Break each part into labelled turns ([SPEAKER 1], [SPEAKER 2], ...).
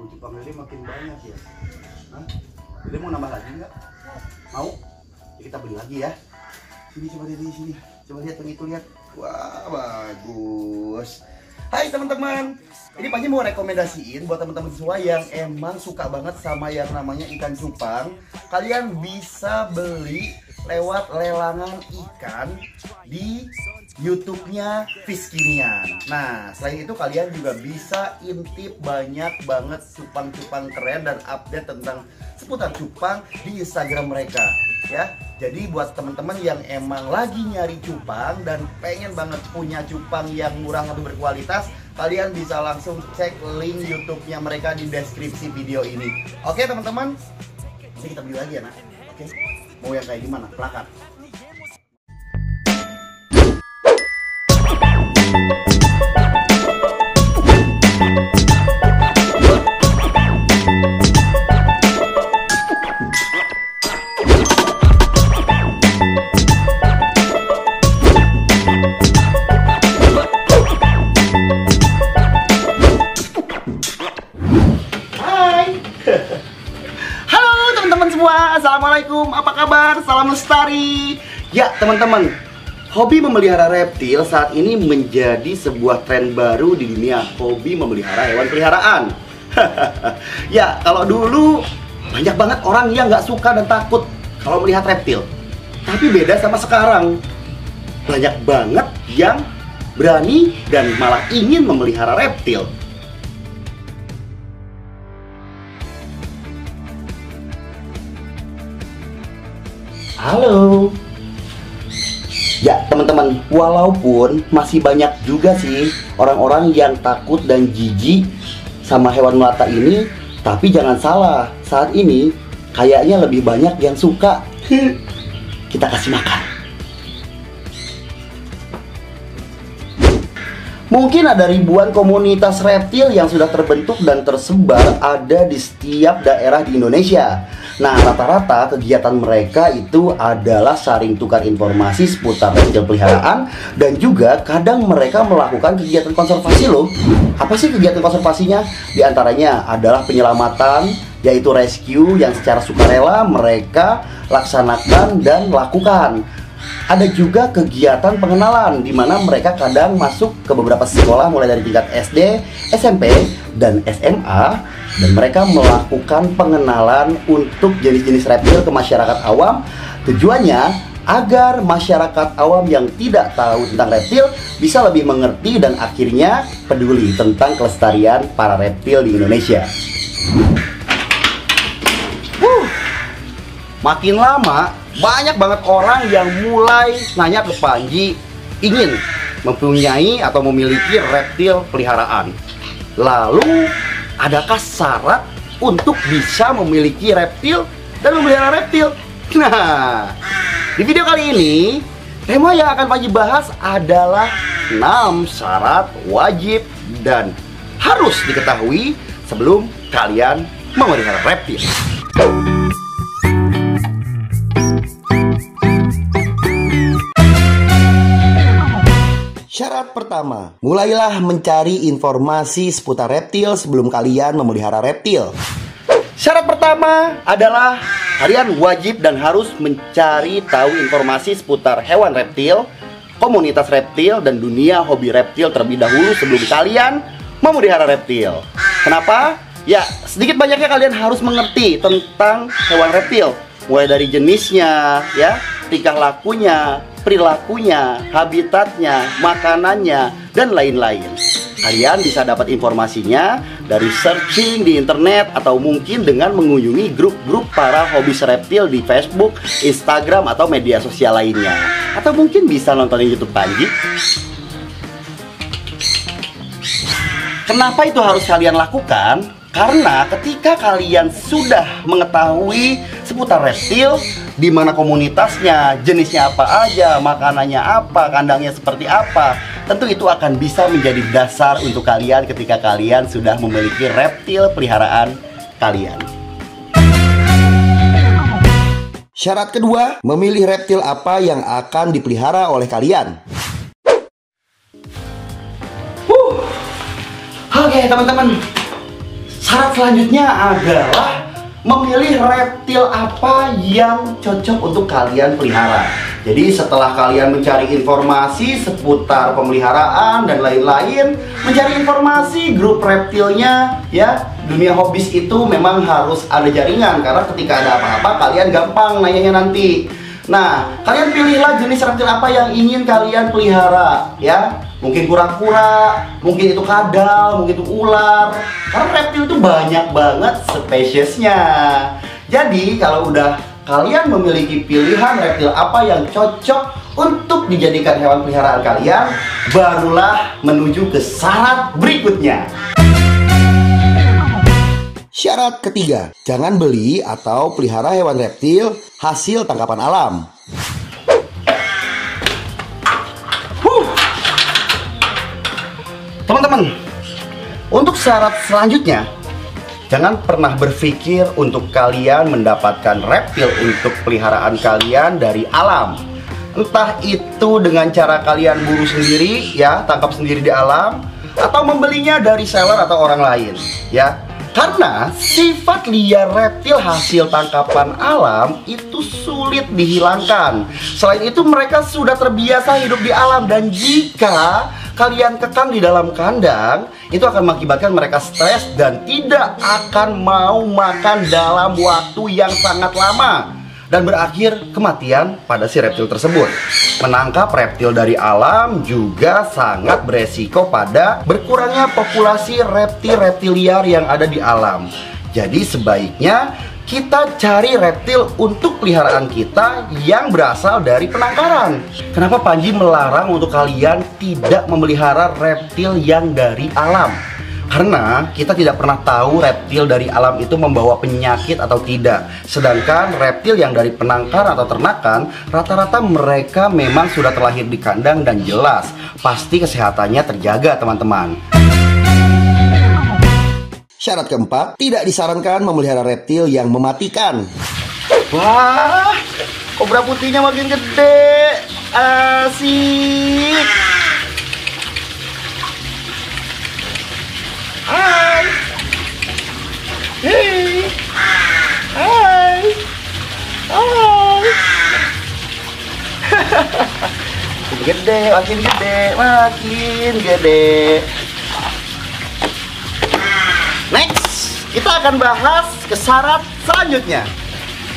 [SPEAKER 1] Waduh, cupang lele makin banyak ya. Hah? Lele mau nambah lagi nggak? Mau? Ya, kita beli lagi ya. Sini, coba lihat di sini. Coba lihat yang itu, lihat. Wah, bagus. Hai teman-teman, ini Panji mau rekomendasiin buat teman-teman semua yang emang suka banget sama yang namanya ikan cupang. Kalian bisa beli lewat lelangan ikan di YouTube-nya Fiskinian. Nah, selain itu kalian juga bisa intip banyak banget cupang-cupang keren dan update tentang seputar cupang di Instagram mereka ya. Jadi buat teman-teman yang emang lagi nyari cupang dan pengen banget punya cupang yang murah atau berkualitas, kalian bisa langsung cek link YouTube-nya mereka di deskripsi video ini. Oke teman-teman, ini kita beli lagi ya nak. Oke, mau yang kayak gimana? Plakat. Assalamualaikum, apa kabar? Salam lestari. Ya teman-teman, hobi memelihara reptil saat ini menjadi sebuah tren baru di dunia hobi memelihara hewan peliharaan. Ya, kalau dulu banyak banget orang yang nggak suka dan takut kalau melihat reptil. Tapi beda sama sekarang, banyak banget yang berani dan malah ingin memelihara reptil. Halo. Ya teman-teman, walaupun masih banyak juga sih orang-orang yang takut dan jijik sama hewan melata ini, tapi jangan salah, saat ini kayaknya lebih banyak yang suka. Kita kasih makan. Mungkin ada ribuan komunitas reptil yang sudah terbentuk dan tersebar ada di setiap daerah di Indonesia. Nah, rata-rata kegiatan mereka itu adalah saling tukar informasi seputar reptil peliharaan dan juga kadang mereka melakukan kegiatan konservasi loh. Apa sih kegiatan konservasinya? Di antaranya adalah penyelamatan, yaitu rescue yang secara sukarela mereka laksanakan dan lakukan. Ada juga kegiatan pengenalan di mana mereka kadang masuk ke beberapa sekolah mulai dari tingkat SD, SMP, dan SMA dan mereka melakukan pengenalan untuk jenis-jenis reptil ke masyarakat awam. Tujuannya agar masyarakat awam yang tidak tahu tentang reptil bisa lebih mengerti dan akhirnya peduli tentang kelestarian para reptil di Indonesia. Makin lama, banyak banget orang yang mulai nanya ke Panji ingin mempunyai atau memiliki reptil peliharaan. Lalu, adakah syarat untuk bisa memiliki reptil dan memelihara reptil? Nah, di video kali ini, tema yang akan Panji bahas adalah 6 syarat wajib dan harus diketahui sebelum kalian memelihara reptil. Syarat pertama, mulailah mencari informasi seputar reptil sebelum kalian memelihara reptil. Syarat pertama adalah kalian wajib dan harus mencari tahu informasi seputar hewan reptil, komunitas reptil, dan dunia hobi reptil terlebih dahulu sebelum kalian memelihara reptil. Kenapa? Ya, sedikit banyaknya kalian harus mengerti tentang hewan reptil, mulai dari jenisnya, ya, tingkah lakunya, perilakunya, habitatnya, makanannya, dan lain-lain. Kalian bisa dapat informasinya dari searching di internet atau mungkin dengan mengunjungi grup-grup para hobis reptil di Facebook, Instagram, atau media sosial lainnya. Atau mungkin bisa nontonin YouTube Panji. Kenapa itu harus kalian lakukan? Karena ketika kalian sudah mengetahui seputar reptil, di mana komunitasnya, jenisnya apa aja, makanannya apa, kandangnya seperti apa, tentu itu akan bisa menjadi dasar untuk kalian ketika kalian sudah memiliki reptil peliharaan kalian. Syarat kedua, memilih reptil apa yang akan dipelihara oleh kalian. Oke teman-teman, Syarat selanjutnya adalah memilih reptil apa yang cocok untuk kalian pelihara. Jadi setelah kalian mencari informasi seputar pemeliharaan dan lain-lain, mencari informasi grup reptilnya, ya, dunia hobis itu memang harus ada jaringan, karena ketika ada apa-apa kalian gampang nanyanya nanti. Nah, kalian pilihlah jenis reptil apa yang ingin kalian pelihara, ya. Mungkin kura-kura, mungkin itu kadal, mungkin itu ular. Karena reptil itu banyak banget spesiesnya. Jadi kalau udah kalian memiliki pilihan reptil apa yang cocok untuk dijadikan hewan peliharaan kalian, barulah menuju ke syarat berikutnya.
[SPEAKER 2] Syarat ketiga, jangan beli atau pelihara hewan reptil hasil tangkapan alam.
[SPEAKER 1] Teman-teman, untuk syarat selanjutnya, jangan pernah berpikir untuk kalian mendapatkan reptil untuk peliharaan kalian dari alam. Entah itu dengan cara kalian buru sendiri, ya, tangkap sendiri di alam, atau membelinya dari seller atau orang lain, ya. Karena sifat liar reptil hasil tangkapan alam itu sulit dihilangkan. Selain itu mereka sudah terbiasa hidup di alam, dan jika kalian kekang di dalam kandang, itu akan mengakibatkan mereka stres dan tidak akan mau makan dalam waktu yang sangat lama, dan berakhir kematian pada si reptil tersebut. Menangkap reptil dari alam juga sangat beresiko pada berkurangnya populasi reptil-reptil liar yang ada di alam. Jadi sebaiknya kita cari reptil untuk peliharaan kita yang berasal dari penangkaran. Kenapa Panji melarang untuk kalian tidak memelihara reptil yang dari alam? Karena kita tidak pernah tahu reptil dari alam itu membawa penyakit atau tidak. Sedangkan reptil yang dari penangkaran atau ternakan, rata-rata mereka memang sudah terlahir di kandang dan jelas pasti kesehatannya terjaga, teman-teman.
[SPEAKER 2] Syarat keempat, tidak disarankan memelihara reptil yang mematikan.
[SPEAKER 1] Wah, kobra putihnya makin gede. Asik. Hai. Hei. Hai. Hai. Gede, makin gede, makin gede. Next, kita akan bahas ke syarat selanjutnya.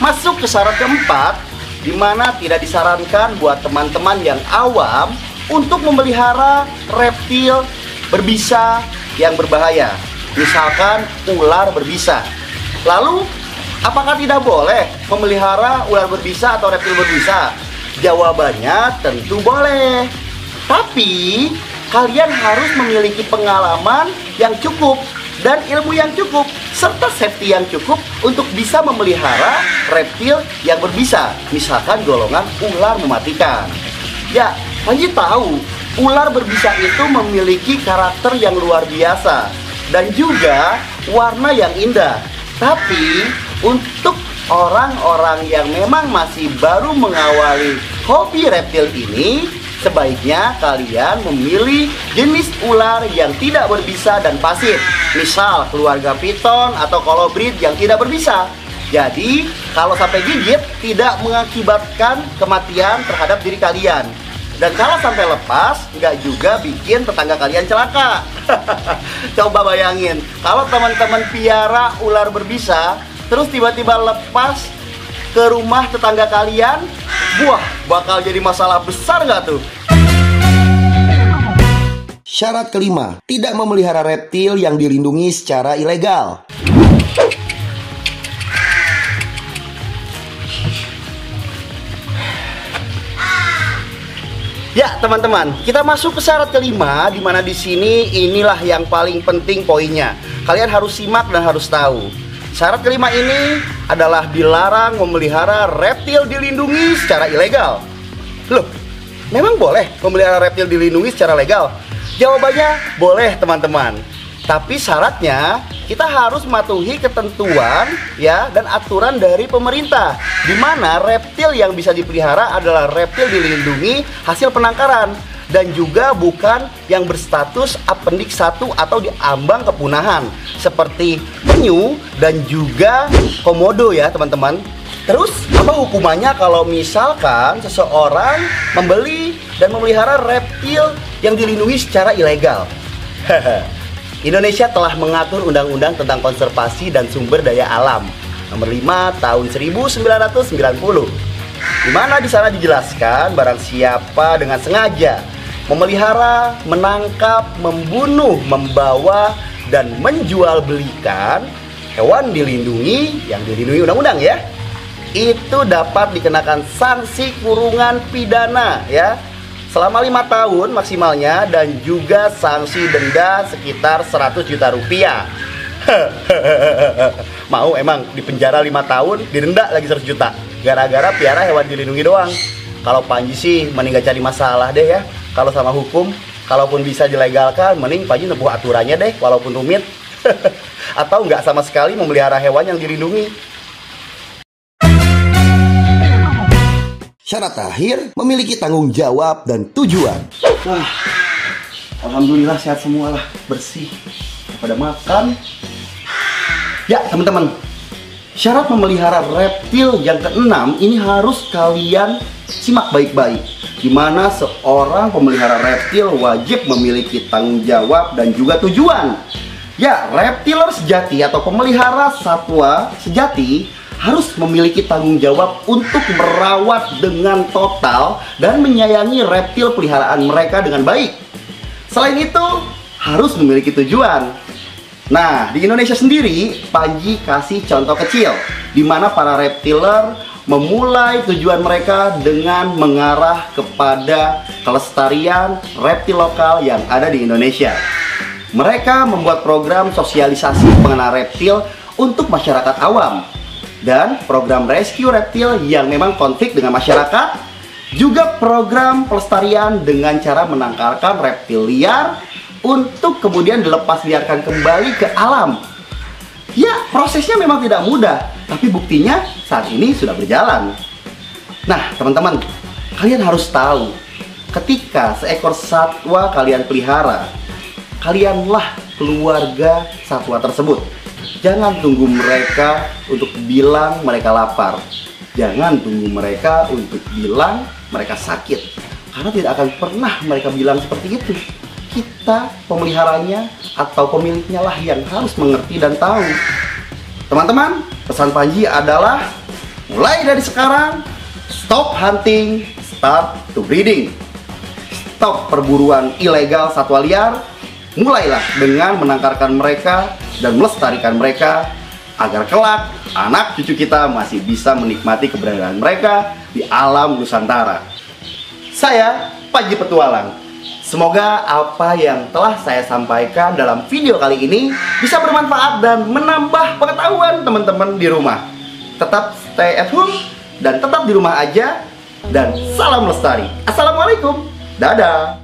[SPEAKER 1] Masuk ke syarat keempat, di mana tidak disarankan buat teman-teman yang awam untuk memelihara reptil berbisa yang berbahaya. Misalkan ular berbisa. Lalu, apakah tidak boleh memelihara ular berbisa atau reptil berbisa? Jawabannya tentu boleh. Tapi, kalian harus memiliki pengalaman yang cukup dan ilmu yang cukup, serta safety yang cukup untuk bisa memelihara reptil yang berbisa, misalkan golongan ular mematikan. Ya, Panji tahu ular berbisa itu memiliki karakter yang luar biasa dan juga warna yang indah. Tapi untuk orang-orang yang memang masih baru mengawali hobi reptil ini, sebaiknya kalian memilih jenis ular yang tidak berbisa dan pasif. Misal keluarga piton atau kolobrid yang tidak berbisa. Jadi kalau sampai gigit tidak mengakibatkan kematian terhadap diri kalian. Dan kalau sampai lepas nggak juga bikin tetangga kalian celaka. Coba bayangin, kalau teman-teman piara ular berbisa terus tiba-tiba lepas ke rumah tetangga kalian, wah, bakal jadi masalah besar nggak tuh?
[SPEAKER 2] Syarat kelima, tidak memelihara reptil yang dilindungi secara ilegal.
[SPEAKER 1] Ya, teman-teman, kita masuk ke syarat kelima, di mana di sini inilah yang paling penting poinnya. Kalian harus simak dan harus tahu. Syarat kelima ini adalah dilarang memelihara reptil dilindungi secara ilegal. Loh, memang boleh memelihara reptil dilindungi secara legal? Jawabannya boleh, teman-teman. Tapi syaratnya kita harus mematuhi ketentuan ya dan aturan dari pemerintah, di mana reptil yang bisa dipelihara adalah reptil dilindungi hasil penangkaran. dan juga bukan yang berstatus appendix 1 atau diambang kepunahan seperti penyu dan juga komodo ya teman-teman. Terus apa hukumannya kalau misalkan seseorang membeli dan memelihara reptil yang dilindungi secara ilegal? Indonesia telah mengatur Undang-Undang tentang Konservasi dan Sumber Daya Alam Nomor 5 tahun 1990, di mana di sana dijelaskan barang siapa dengan sengaja memelihara, menangkap, membunuh, membawa, dan menjual belikan hewan dilindungi yang dilindungi undang-undang ya, itu dapat dikenakan sanksi kurungan pidana ya selama 5 tahun maksimalnya, dan juga sanksi denda sekitar 100 juta rupiah. Mau emang dipenjara 5 tahun, didenda lagi 100 juta gara-gara piara hewan dilindungi doang. Kalau Panji sih mending gak cari masalah deh ya kalau sama hukum. Kalaupun bisa dilegalkan, mending Panji nempuh aturannya deh walaupun rumit. Atau nggak sama sekali memelihara hewan yang dilindungi.
[SPEAKER 2] Syarat terakhir, memiliki tanggung jawab dan tujuan.
[SPEAKER 1] Alhamdulillah sehat semua lah, bersih, pada makan. Ya teman-teman, syarat memelihara reptil yang keenam ini harus kalian simak baik-baik, dimana seorang pemelihara reptil wajib memiliki tanggung jawab dan juga tujuan. Ya, reptiler sejati atau pemelihara satwa sejati harus memiliki tanggung jawab untuk merawat dengan total dan menyayangi reptil peliharaan mereka dengan baik. Selain itu, harus memiliki tujuan. Nah, di Indonesia sendiri, Panji kasih contoh kecil di mana para reptiler memulai tujuan mereka dengan mengarah kepada kelestarian reptil lokal yang ada di Indonesia. Mereka membuat program sosialisasi mengenai reptil untuk masyarakat awam dan program rescue reptil yang memang konflik dengan masyarakat, juga program pelestarian dengan cara menangkarkan reptil liar untuk kemudian dilepas liarkan kembali ke alam. Ya, prosesnya memang tidak mudah, tapi buktinya saat ini sudah berjalan. Nah, teman-teman, kalian harus tahu, ketika seekor satwa kalian pelihara, kalianlah keluarga satwa tersebut. Jangan tunggu mereka untuk bilang mereka lapar. Jangan tunggu mereka untuk bilang mereka sakit, karena tidak akan pernah mereka bilang seperti itu. Kita pemeliharanya atau pemiliknya lah yang harus mengerti dan tahu. Teman-teman, pesan Panji adalah mulai dari sekarang, stop hunting, start to breeding. Stop perburuan ilegal satwa liar. Mulailah dengan menangkarkan mereka dan melestarikan mereka agar kelak anak cucu kita masih bisa menikmati keberadaan mereka di alam Nusantara. Saya Panji Petualang. Semoga apa yang telah saya sampaikan dalam video kali ini bisa bermanfaat dan menambah pengetahuan teman-teman di rumah. Tetap stay at home dan tetap di rumah aja. Dan salam lestari. Assalamualaikum. Dadah.